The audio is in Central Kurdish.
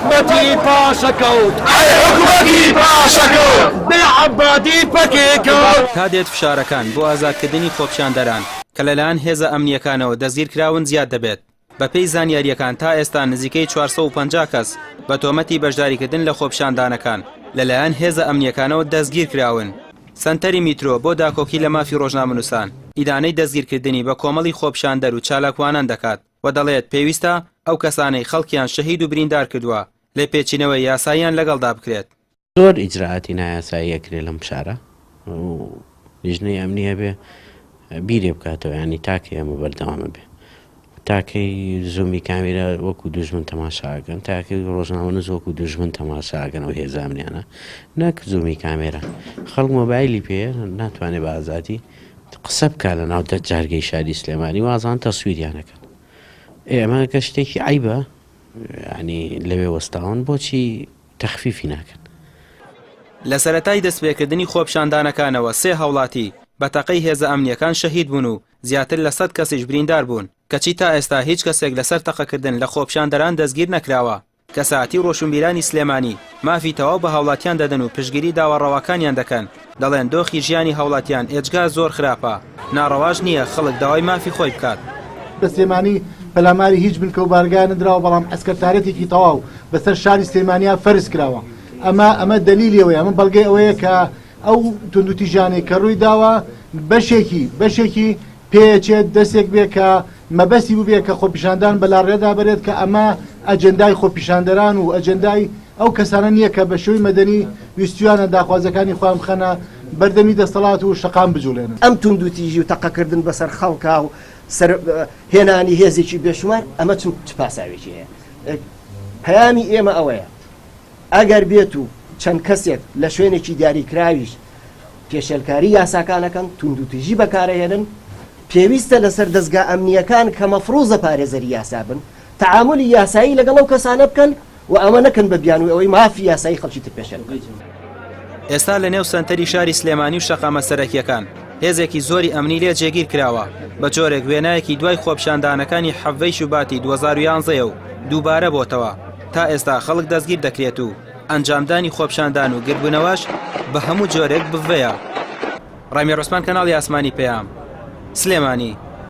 حکومەتی پاشەکەوت حکومەتی پاشەکەوت بێعەبادی پەکێکەوت تا دێت فشارەکان بۆ ئازادکردنی خۆپیشاندەران کە لەلایەن هێزە ئەمنیەکانەوە دەستگیرکراون زیاد دەبێت. بەپێی زانیاریەکان تا ئێستا نزیکەی 450 کەس بە تۆمەتی بەشداریکردن لە خۆپیشاندانەکان لەلایەن هێزە ئەمنیەکانەوە دەستگیر کراون. سنتەری میترۆ بۆ داکۆکی لە مافی ڕۆژنامەنووسان ئیدانەی دەستگیرکردنی بە کۆمەڵی خۆپیشاندەر و چالاکوانان دەکات و دەڵێت پێویستە ئەو کەسانەی خەڵکیان شەهید و بریندار کردووە لێ پێچینەوەی یاساییان لەگەڵدا بکرێت. زۆر ئیجراعاتی نایاسایی ئەکرێت لەم شارە و لیژنەی ئەمنیە بێ بیرێ بکاتەوە ینی تاکەی ئەمە بەردەوامە بێ تاکەی زومی کامێرە وەکو دوژمن تەماشاگەن تاکەی ڕۆژنامەنووس وەکو دوژمن تەماشاگەنەوە هێزە ئەمنیانە نەک زومی کامێرە خەڵک مۆبایلی پێ ناتوانێت بە ئازادی قسە بکات لە ناو جارگەی شاری سلێمانی وازان تەسویریانەکەن. ئێمە کە شتێکی عیبە ینی لەوێ وەستاون بۆچی تەخفیفی ناکەن. لە سەرەتای دەستپێکردنی خۆپیشاندانەکانەوە 3 هاوڵاتی بە تەقەی هێزە ئەمنیەکان شەهید بوون و زیاتر لە 100 کەسیش بریندار بوون کەچی تا ئێستا هیچ کەسێک لەسەر تەقەکردن لە خۆپیشاندەران دەستگیر نەکراوە. کەساتی ڕۆشنبیرانی سلێمانی مافی تەواو بە هاوڵاتیان دەدەن و پشگیری داواڕەوەکانیان دەکەن دەڵێن دۆخی ژیانی هاوڵاتیان ئێجگا زۆر خراپە ناڕەواژ نییە خەڵک داوای مافی خۆی بکات. بە سلێمانی پەلاماری هیچ بنکە و بارگای نەدراوە بەڵام ئەسکەرتارەتێکی تەواو بەسەر شاری سلێمانیا فەرز کراوە. ئەمە دلیلیەوەی ئەمە بەڵگەی ئەوەیە کە ئەو توندوتیژانەی کە ڕووی داوە بەشێکی پێچێت دەستێک بێ کە مەبەستی بووبێ کە خۆپیشاندان بەلاڕێدا بێت کە ئەمە ئەجەندای خۆپیشاندەران و ئەجەندای ئەو کەسانە نییە کە بە شێوەی مەدەنی ویستویانە داخوازەکانی خۆیان بخەنە بەردەمی دەسەڵات و شەقام بجوڵێنن. ئەم توندوتیژی و تەقەکردن بەسەر خەڵکا و هێنانی هێزێکی بێشومار ئەمە چ پاساوێکی هەیە. پەیامی ئێمە ئەوەیە ئەگەر بێت و چەند کەسێک لە شوێنێکی دیاریکراویش پێشێلکاری یاساکانەکەن توندوتیژی بەکارەهێنن پێویستە لەسەر دەستگا ئەمنیەکان کە مەفروزە پارێزەری یاسا بن تەعاملی یاسایی لەگەڵ ئەو کەسانە بکەن و ئەمە نەکەن بە بیان و ئەوەی مافی یاسایی خەڵکی تر پێشێل بکەن. ئێستا لە نێو سنتەری شاری سلێمانی و شەقامە سەرەکیەکان هێزێکی زۆری ئەمنی لێ جێگیر کراوە بە جۆرێک وێنایەکی دوای خۆپیشاندانەکانی حەڤەی شوباتی 2011 و دووبارە بۆتەوە تا ئێستا خەڵک دەستگیر دەکرێت و ئەنجامدانی خۆپیشاندان و گربوونەوەش بە هەموو جۆرێک بڤەیە. ڕامی ڕۆسمان کەناڵی ئاسمانی پێیام سلێمانی.